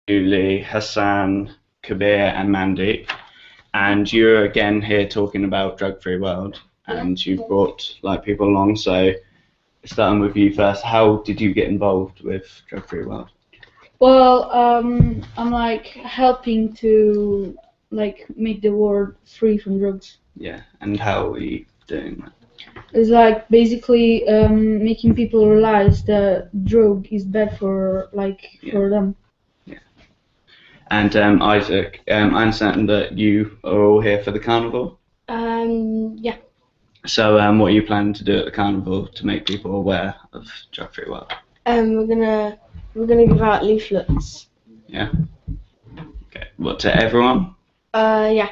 Julie, Hassan, Kabir, and Mandeep. And you're again here talking about Drug Free World, and you've brought like people along. So starting with you first, how did you get involved with Drug Free World? Well, I'm like helping to like make the world free from drugs. Yeah, and how are you doing that? It's like basically making people realize that drug is bad for for them. Yeah. And Isaac, I understand that you are all here for the carnival. Yeah. So what are you planning to do at the carnival to make people aware of Drug Free World? We're gonna give out leaflets. Yeah. Okay. What, to everyone? Yeah.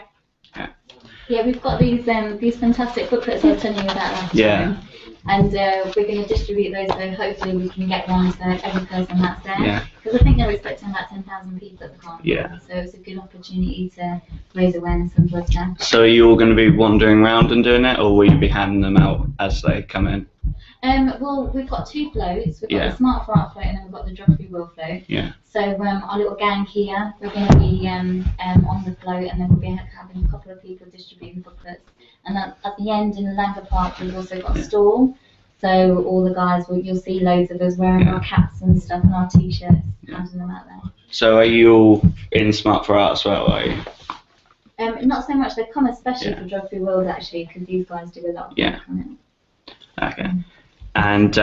Yeah, we've got these fantastic booklets I was telling you about last time. And we're going to distribute those, so hopefully we can get one to every person that's there. Yeah. Because I think they're expecting about 10,000 people at the carnival. Yeah. So it's a good opportunity to raise awareness and blood there. So are you all going to be wandering around and doing it, or will you be handing them out as they come in? Well, we've got two floats. We've got the Smart for Art float, and then we've got the Drug Free World float. Yeah. So our little gang here, we're going to be on the float, and then we'll be having a couple of people distributing booklets. And at the end in the Langer Park, we've also got a stall. So all the guys, you'll see loads of us wearing our caps and stuff and our t-shirts, handing them out there. So are you all in Smart for Art as well, are you? Not so much. They come especially for Drug Free World actually, because these guys do a lot of work on it. Okay. And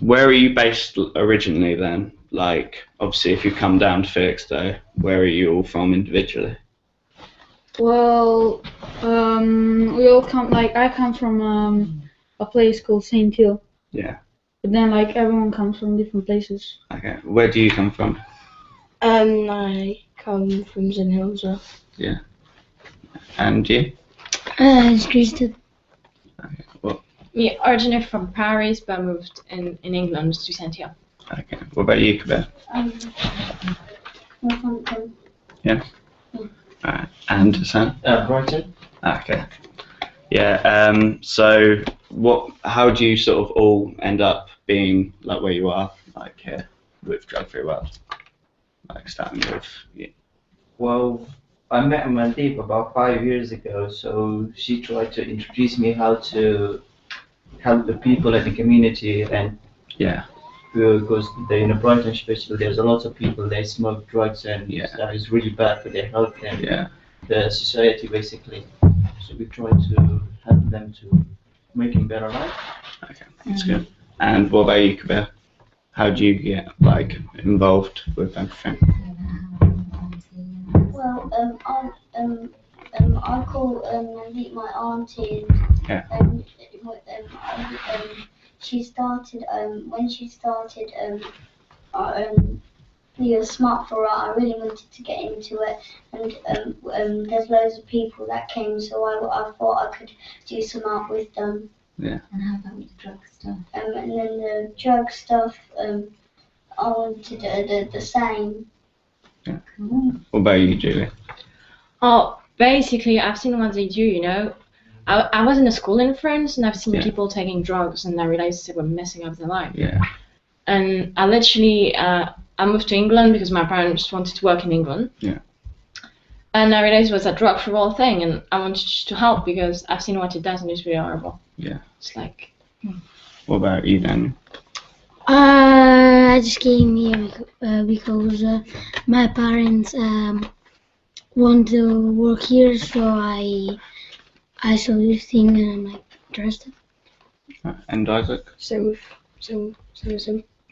where are you based originally then? Like, obviously, if you come down to Felixstowe, where are you all from individually? Well, we all come. Like I come from a place called Saint Hill. Yeah. But then like everyone comes from different places. Okay. Where do you come from? I come from St Hill as well. Yeah. And you? It's Christian. Okay. What? Me, originally from Paris, but moved in England to St Hill. Okay. What about you, Kabir? Northampton. Yeah. Alright. And Hassan? Brighton. Okay. Yeah. So, how do you sort of all end up being like where you are, like here with Drug Free World? Like starting with you. Well, I met Mandeep about 5 years ago, so she tried to introduce me how to help the people in the community, and because in Brighton especially, there's a lot of people they smoke drugs, and that is really bad for their health and the society basically. So we try to help them to make a better life. Okay, that's good. And what about you, Kabir? How do you get like involved with everything? Well, I call Mandeep my auntie, and she started when she started the Smart for Art. I really wanted to get into it, and there's loads of people that came, so I thought I could do some art with them. Yeah. And how about with the drug stuff? And then the drug stuff, I wanted the same. Yeah. What about you, Julie? Oh, basically, I've seen what they do, you know. I was in a school in France, and I've seen people taking drugs, and I realized they were messing up their life. Yeah. And I literally, I moved to England because my parents wanted to work in England. Yeah. And I realized it was a drug free world thing, and I wanted to help because I've seen what it does, and it's really horrible. Yeah. It's like. What about you, Daniel? I just came here because my parents want to work here, so I saw this thing and I'm like interested. And Isaac? Same.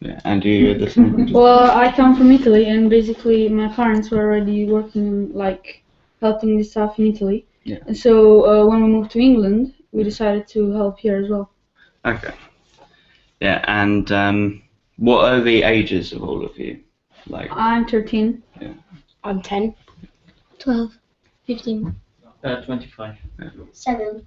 Yeah. And you the same? Well, I come from Italy, and basically my parents were already working like helping this stuff in Italy. Yeah. And so when we moved to England, we decided to help here as well. Okay. Yeah. And what are the ages of all of you? Like. I'm 13. Yeah. I'm 10. 12. 15. 25. 7.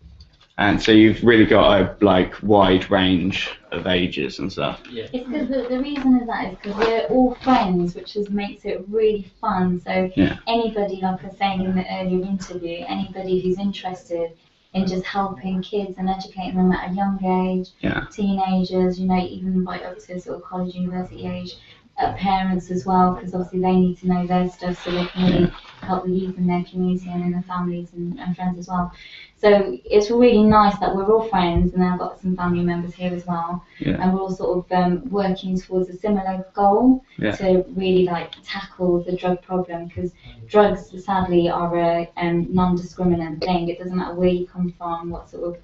And so you've really got a like wide range of ages and stuff. Yeah. It's because the reason of that is because we're all friends, which makes it really fun. So anybody, like I was saying in the earlier interview, anybody who's interested in just helping kids and educating them at a young age, teenagers, you know, even right up to sort of college, university age, parents as well, because obviously they need to know their stuff so they can really help the youth in their community and in their families and friends as well. So it's really nice that we're all friends, and I've got some family members here as well, and we're all sort of working towards a similar goal to really like tackle the drug problem, because drugs sadly are a non-discriminant thing. It doesn't matter where you come from, what sort of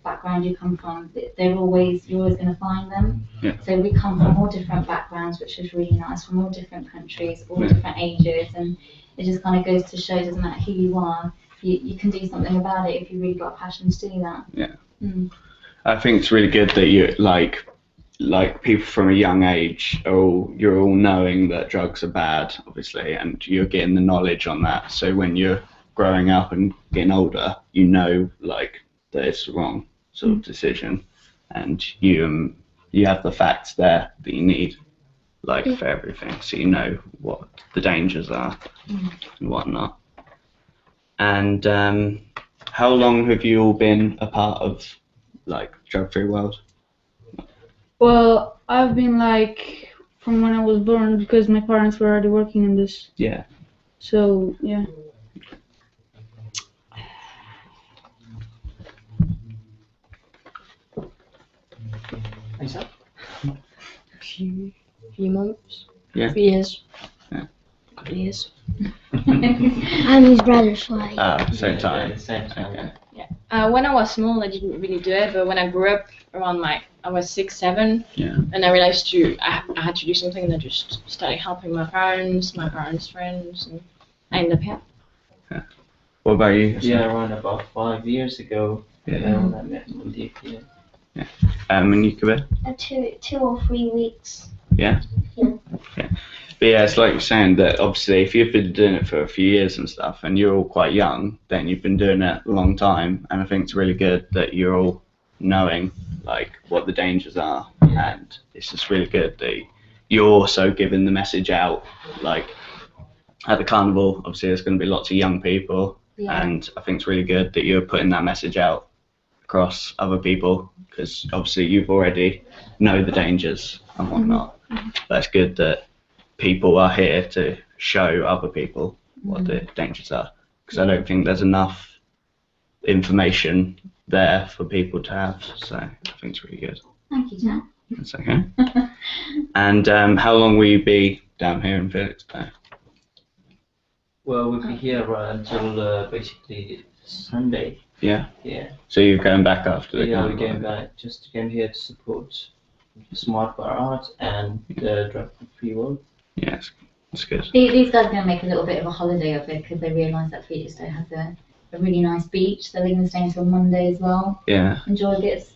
background you come from, you're always going to find them. So we come from all different backgrounds, which is really nice, from all different countries, all different ages, and it just kind of goes to show, it doesn't matter who you are, you can do something about it if you really got a passion to do that. I think it's really good that you like people from a young age you're all knowing that drugs are bad, obviously, and you're getting the knowledge on that, so when you're growing up and getting older, like that it's the wrong sort of decision, and you have the facts there that you need, like for everything, so you know what the dangers are and whatnot. And how long have you all been a part of like Drug Free World? Well, I've been like from when I was born, because my parents were already working in this. Yeah. So yeah. Few months. Yeah. 3 years. Yeah. Couple of years. I'm his brother, so I. Same time. Same time. Okay. When I was small, I didn't really do it, but when I grew up, around I was 6, 7, Yeah. and I realized I had to do something, and I just started helping my parents' friends, and I ended up here. What about you? Yeah, around about 5 years ago, when I met Mandeep here. And you, Kabir? 2 or 3 weeks. Yeah. But yeah, it's like you're saying that obviously if you've been doing it for a few years and stuff, and you're all quite young, then you've been doing it a long time, and I think it's really good that you're all knowing like what the dangers are, and it's just really good that you're also giving the message out. Like at the carnival, obviously there's going to be lots of young people, and I think it's really good that you're putting that message out across other people, because obviously you've already know the dangers and whatnot. But it's good that people are here to show other people what the dangers are, because I don't think there's enough information there for people to have, so I think it's really good. Thank you, Jack. That's okay. And how long will you be down here in Felixstowe? Well, we'll be here until basically Sunday. Yeah. Yeah. So you're going back after the Yeah, we carnival? came back. Just came here to support Smart Bar Art and the Drug Free World. Yes, that's good. These guys are going to make a little bit of a holiday of it, because they realise that Felixstowe has a really nice beach, so they're going to stay until Monday as well. Yeah. Enjoy a bit of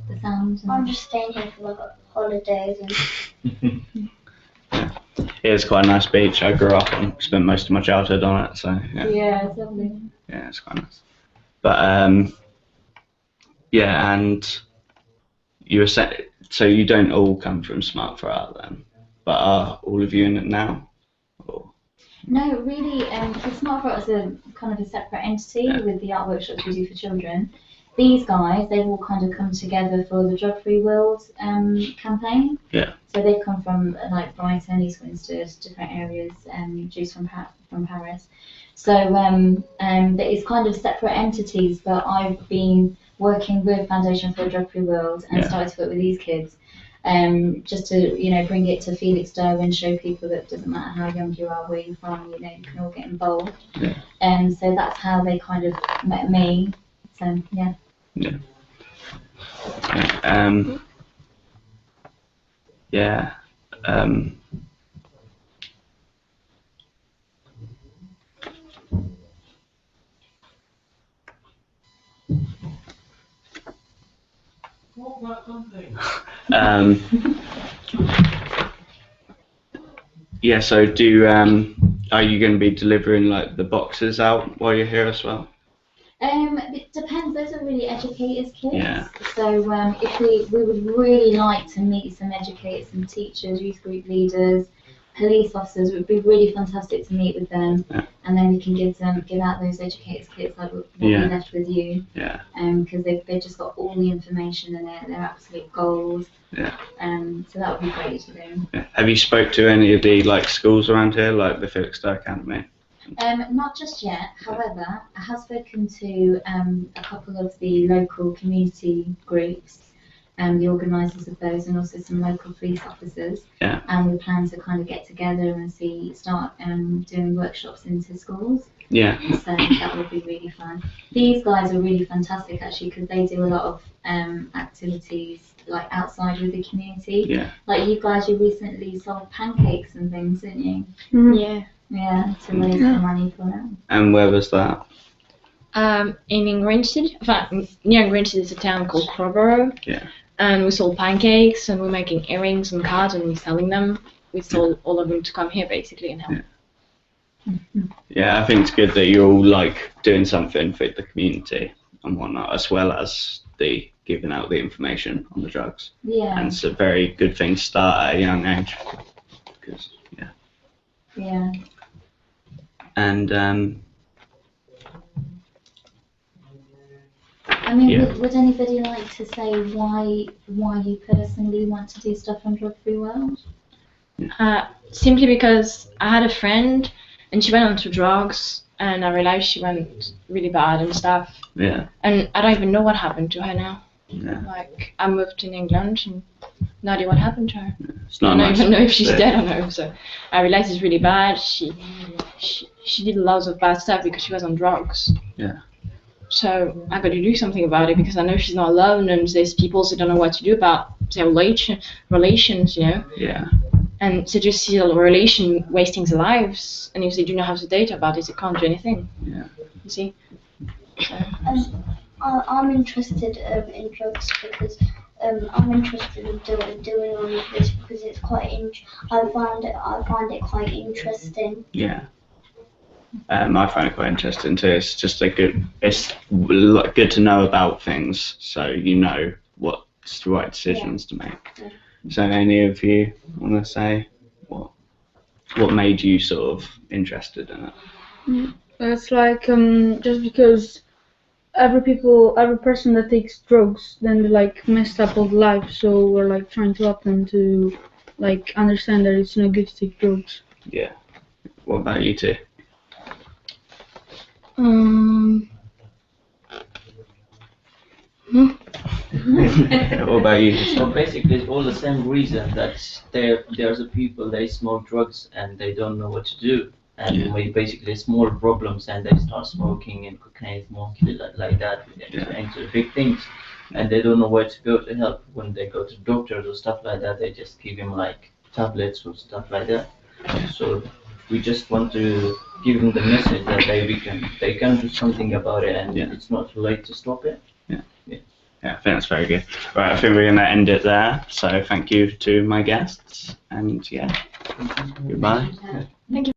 the sound. I'm just staying here for like holidays and. It is quite a nice beach. I grew up and spent most of my childhood on it, so yeah. Yeah, it's lovely. Yeah, it's quite nice. But yeah, and you were saying, so you don't all come from Smart for Art then, but are all of you in it now? Or? No, really, the Smart for Art is a kind of a separate entity with the art workshops we do for children. These guys, they've all kind of come together for the Drug Free World campaign. Yeah. So they've come from like Brighton, East Winstead, different areas, Jews from Paris. So it's kind of separate entities, but I've been working with Foundation for a Drug Free World and started to work with these kids, just to bring it to Felixstowe and show people that it doesn't matter how young you are, where you're from, you can all get involved. Yeah. So that's how they kind of met me. So yeah. Yeah. Yeah. Yeah, so are you going to be delivering like the boxes out while you're here as well? It depends. Those are really educators' kids. Yeah. So if we would really like to meet some educators, some teachers, youth group leaders, police officers. It would be really fantastic to meet with them, Yeah. and then we can give out those educators kits like what we Yeah. left with you. Yeah. Because they've just got all the information in it. They're absolute gold. Yeah. So that would be great to do. Yeah. Have you spoke to any of the like schools around here, like the Felixstowe Academy? Not just yet. However, I have spoken to a couple of the local community groups, the organisers of those, and also some local police officers. Yeah. And we plan to kind of get together and start doing workshops into schools. Yeah. So that would be really fun. These guys are really fantastic actually because they do a lot of activities like outside with the community. Yeah. Like you guys, you recently sold pancakes and things, didn't you? Mhm. Yeah. Yeah, to raise some money for it. And where was that? In Ingrinstead, near Ingrinstead is a town called Crowborough. Yeah. And we sold pancakes, and we're making earrings and cards, and we're selling them. We sold all of them to come here basically and help. Yeah. Yeah, I think it's good that you're all like doing something for the community and whatnot, as well as the giving out the information on the drugs. Yeah. And it's a very good thing to start at a young age. 'Cause, yeah. Yeah. And I mean, Yeah. would anybody like to say why you personally want to do stuff on Drug Free World? Simply because I had a friend, and she went onto drugs, and I realized she went really bad and stuff. yeah, And I don't even know what happened to her now. yeah, Like, I moved in England, and no idea what happened to her. it's I not don't nice. even know if she's to- dead or no. So I realized it's really bad. She did lots of bad stuff because she was on drugs. Yeah. So I got to do something about it because I know she's not alone, and there's people who don't know what to do about their relations, you know. Yeah, And to just see a relation wasting their lives, and if they do not have the data about it, they can't do anything. Yeah. You see. So, I'm interested in drugs because I'm interested in doing all of this because it's quite. I find it quite interesting. yeah. I find it quite interesting too. It's just it's like good to know about things, so you know what's the right decisions to make. Yeah. So, any of you want to say what made you sort of interested in it? It's like just because every person that takes drugs, then they like messed up all their life. So we're like trying to help them to like understand that it's not good to take drugs. Yeah. What about you two? What about you? So basically, it's all the same reason that there's a people they smoke drugs and they don't know what to do, and Yeah. we basically small problems and they start smoking and cocaine, smoking like that, Yeah. into big things, and they don't know where to go to help. When they go to doctors or stuff like that, they just give them like tablets or stuff like that. So we just want to give them the message that they can do something about it, and Yeah. it's not too late to stop it. Yeah, I think that's very good. Right, I think we're going to end it there. So thank you to my guests, and yeah, goodbye. thank you.